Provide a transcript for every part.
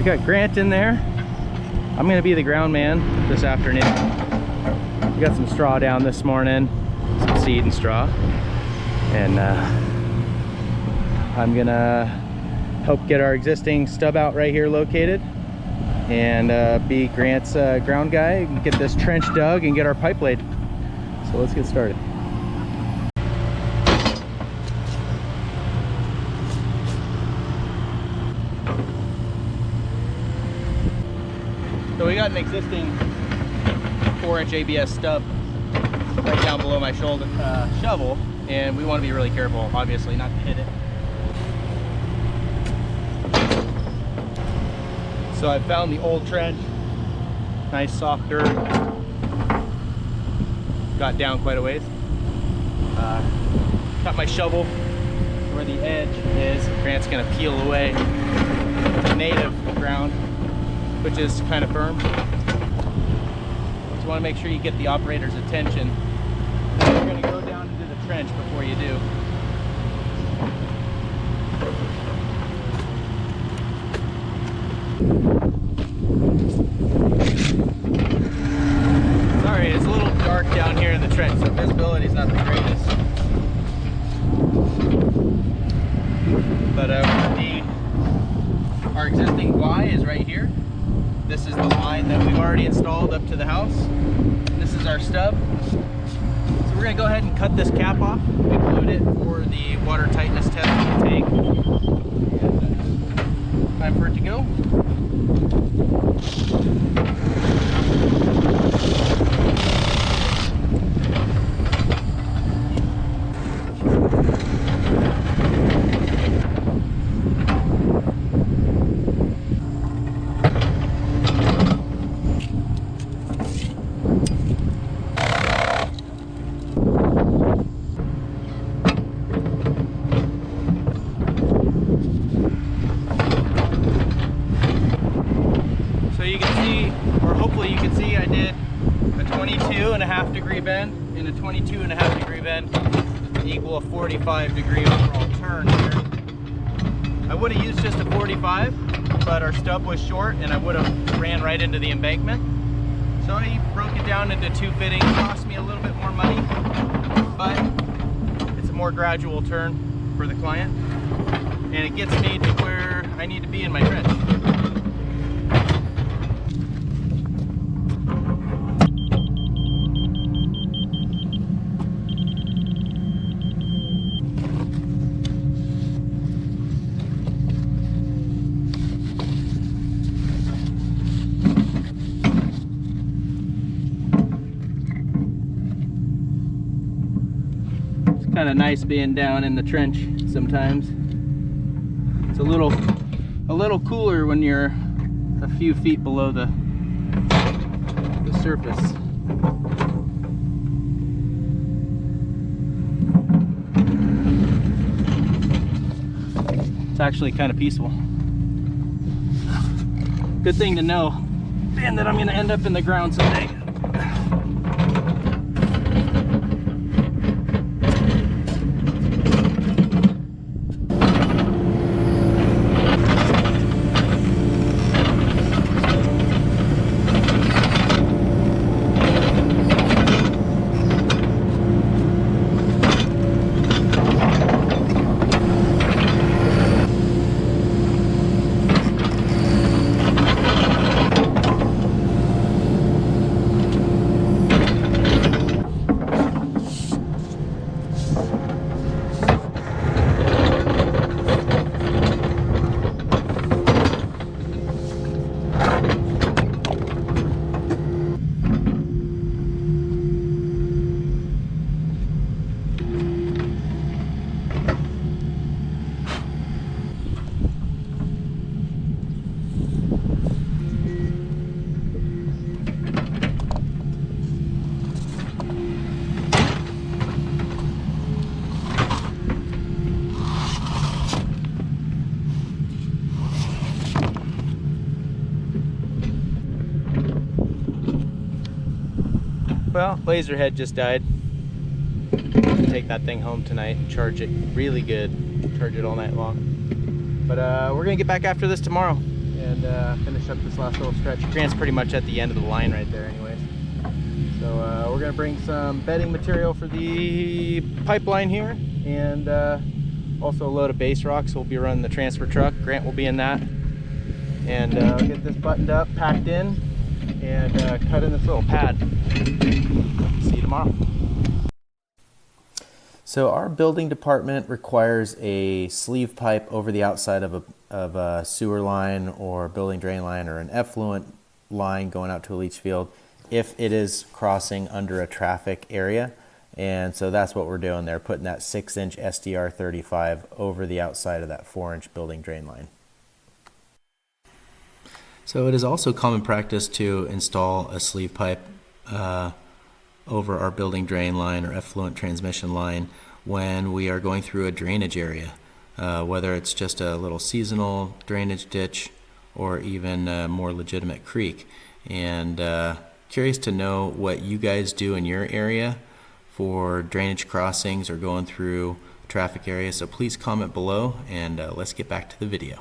We got Grant in there. I'm gonna be the ground man this afternoon. We got some straw down this morning, some seed and straw, and I'm gonna help get our existing stub out right here located, and be Grant's ground guy and get this trench dug and get our pipe laid. So let's get started. So we got an existing 4-inch ABS stub right down below my shoulder shovel, and we want to be really careful, obviously, not to hit it. So I found the old trench, nice soft dirt, got down quite a ways. Got my shovel where the edge is. Grant's gonna peel away the native ground, which is kind of firm. So you want to make sure you get the operator's attention. You're going to go down into the trench before you do. Sorry, it's a little dark down here in the trench, so visibility is not the greatest. But our existing Y is right here. This is the line that we've already installed up to the house. This is our stub. So we're going to go ahead and cut this cap off, include it for the water tightness test of the tank. And, time for it to go. Bend in a 22.5 degree bend equal a 45 degree overall turn here. I would have used just a 45, but our stub was short and I would have ran right into the embankment. So I broke it down into 2 fittings. Cost me a little bit more money, but it's a more gradual turn for the client, and it gets me to where I need to be in my trench. Kind of nice being down in the trench sometimes. It's a little cooler when you're a few feet below the surface. It's actually kind of peaceful. Good thing to know, being that I'm going to end up in the ground someday. Well, laser head just died. Take that thing home tonight and charge it really good. Charge it all night long. But we're gonna get back after this tomorrow and finish up this last little stretch. Grant's pretty much at the end of the line right there anyways. So we're gonna bring some bedding material for the pipeline here, and also a load of base rocks. We'll be running the transfer truck. Grant will be in that. And I'll get this buttoned up, packed in, and cut in this little pad. See you tomorrow. So our building department requires a sleeve pipe over the outside of a sewer line or building drain line or an effluent line going out to a leach field if it is crossing under a traffic area. And so that's what we're doing there, putting that 6-inch SDR 35 over the outside of that 4-inch building drain line. So it is also common practice to install a sleeve pipe over our building drain line or effluent transmission line when we are going through a drainage area, whether it's just a little seasonal drainage ditch or even a more legitimate creek. And curious to know what you guys do in your area for drainage crossings or going through traffic areas. So please comment below, and let's get back to the video.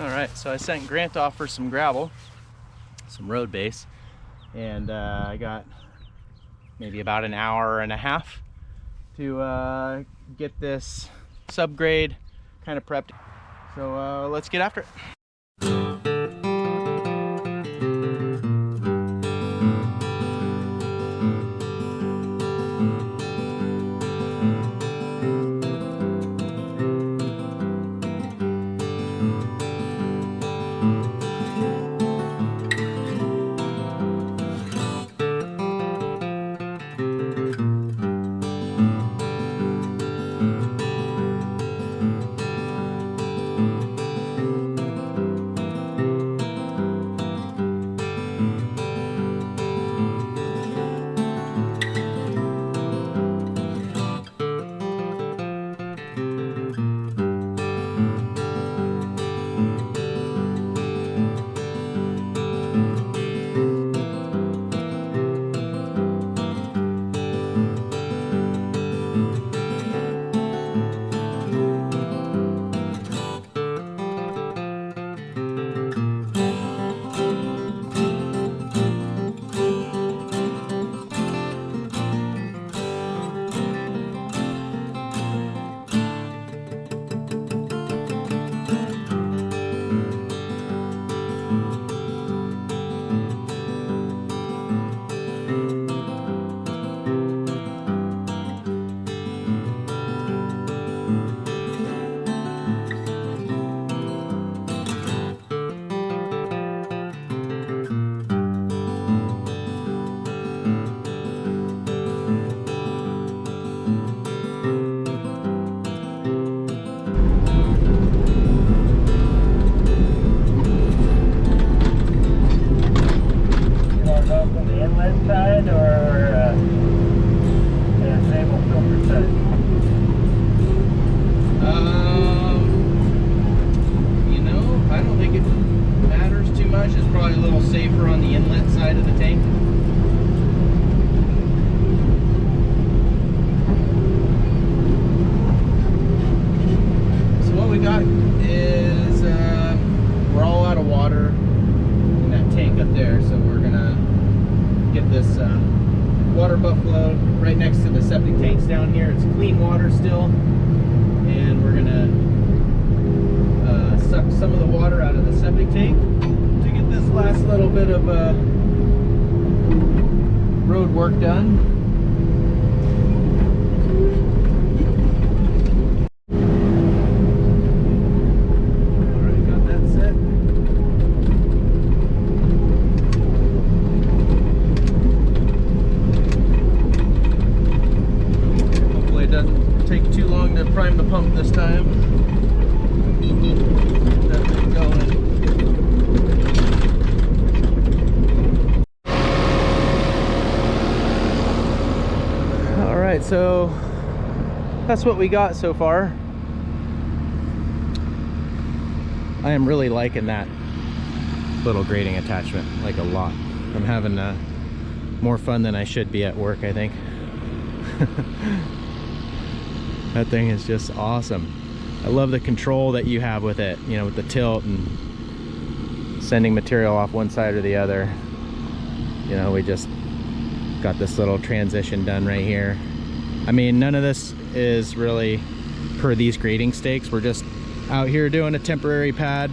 Alright, so I sent Grant off for some gravel, some road base, and I got maybe about an hour and a half to get this subgrade kind of prepped. So let's get after it. side of the tank. So what we got is we're all out of water in that tank up there, so we're gonna get this water buffalo right next to the septic tanks down here. It's clean water still, and we're gonna suck some of the water out of the septic tank to get this last little bit of road work done. Alright, got that set. Hopefully it doesn't take too long to prime the pump this time. That thing going. Alright, so that's what we got so far. I am really liking that little grading attachment, like a lot. I'm having more fun than I should be at work, I think. That thing is just awesome. I love the control that you have with it, you know, with the tilt and sending material off one side or the other. You know, we just got this little transition done right here. I mean, none of this is really per these grading stakes. We're just out here doing a temporary pad,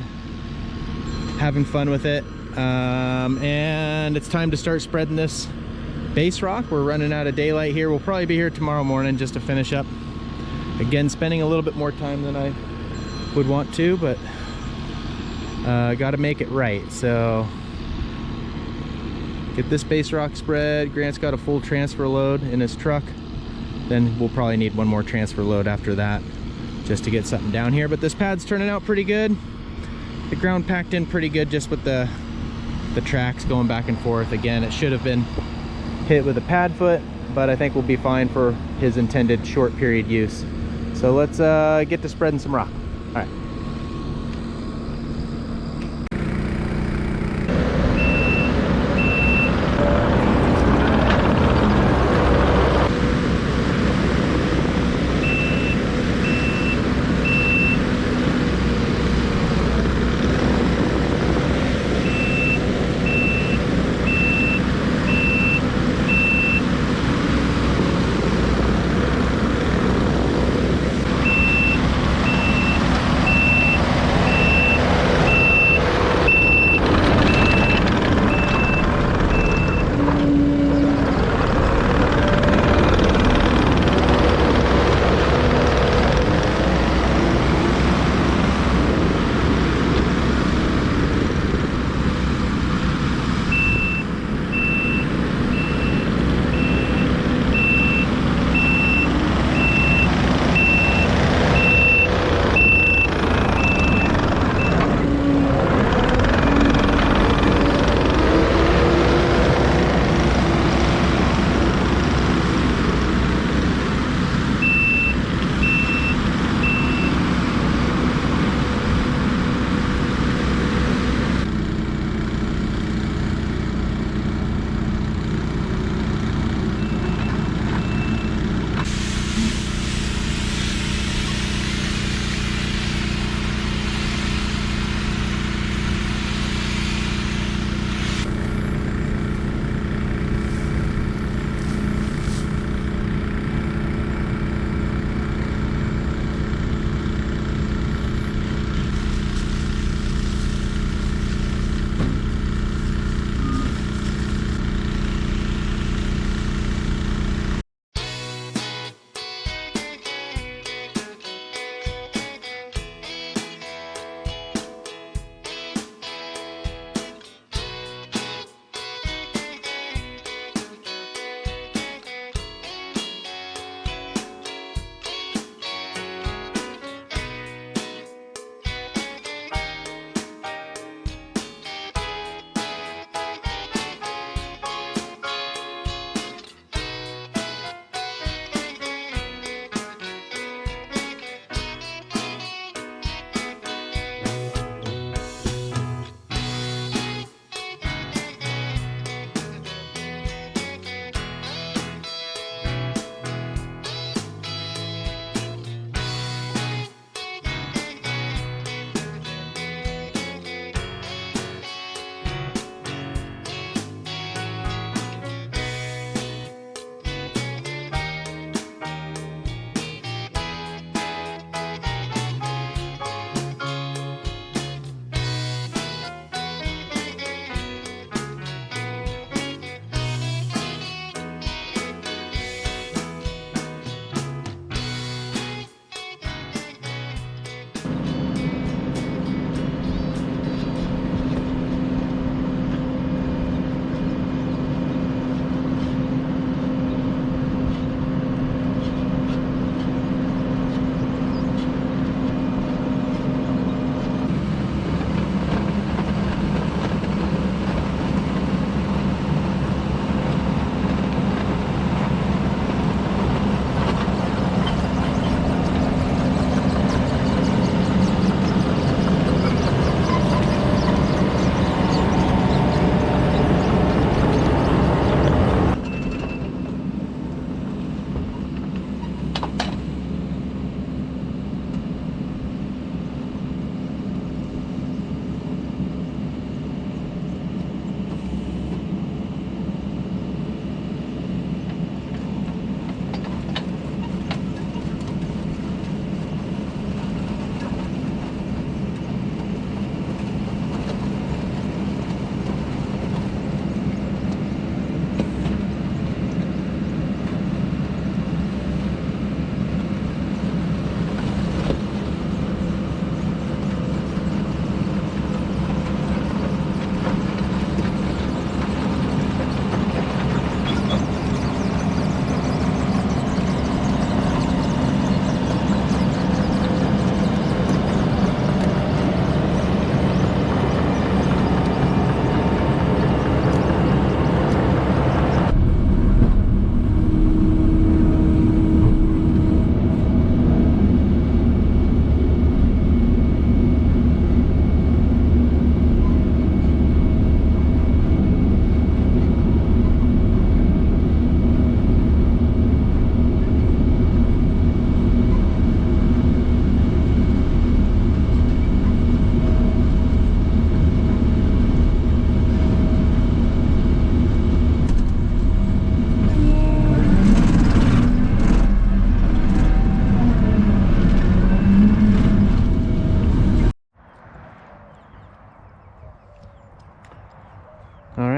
having fun with it. And it's time to start spreading this base rock. We're running out of daylight here. We'll probably be here tomorrow morning just to finish up. Again, spending a little bit more time than I would want to, but got to make it right. So get this base rock spread. Grant's got a full transfer load in his truck. Then we'll probably need one more transfer load after that just to get something down here. But this pad's turning out pretty good. The ground packed in pretty good just with the tracks going back and forth. Again, it should have been hit with a pad foot, but I think we'll be fine for his intended short period use. So let's get to spreading some rock. All right.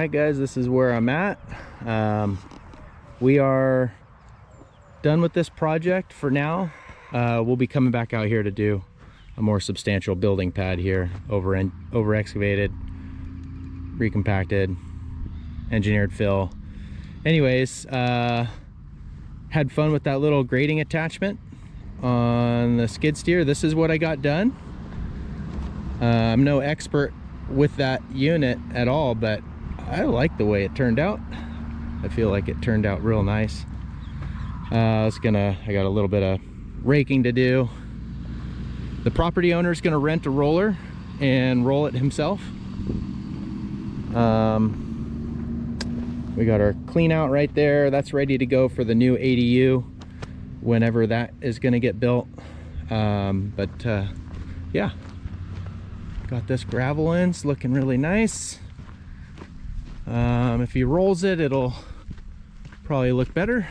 right, guys, this is where I'm at. We are done with this project for now. We'll be coming back out here to do a more substantial building pad here, over excavated, recompacted, engineered fill. Anyways, had fun with that little grading attachment on the skid steer. This is what I got done. I'm no expert with that unit at all, but I like the way it turned out. I feel like it turned out real nice. I got a little bit of raking to do. The property owner is going to rent a roller and roll it himself. We got our clean out right there. That's ready to go for the new ADU whenever that is going to get built. Yeah, got this gravel in. It's looking really nice. If he rolls it, it'll probably look better.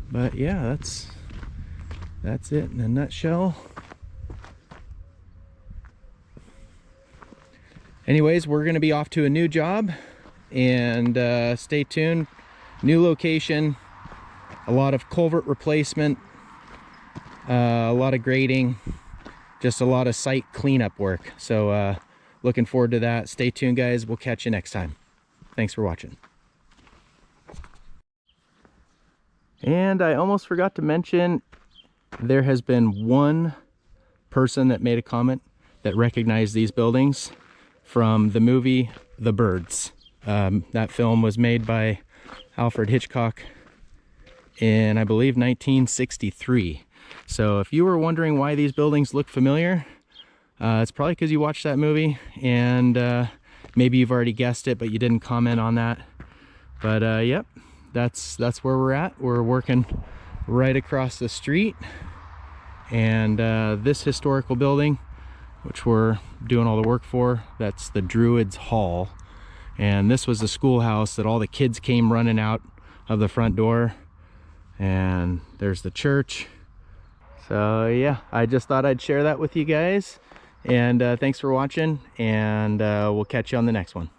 But yeah, that's it in a nutshell. Anyways, we're going to be off to a new job, and stay tuned. New location, a lot of culvert replacement, a lot of grading, just a lot of site cleanup work. So looking forward to that. Stay tuned, guys. We'll catch you next time. Thanks for watching. And I almost forgot to mention, there has been one person that made a comment that recognized these buildings from the movie The Birds. That film was made by Alfred Hitchcock in, I believe, 1963. So if you were wondering why these buildings look familiar, it's probably because you watched that movie, and maybe you've already guessed it, but you didn't comment on that. But yep, that's where we're at. We're working right across the street, and this historical building, which we're doing all the work for, that's the Druids Hall. And this was the schoolhouse that all the kids came running out of the front door. And there's the church. So yeah, I just thought I'd share that with you guys. And thanks for watching, and we'll catch you on the next one.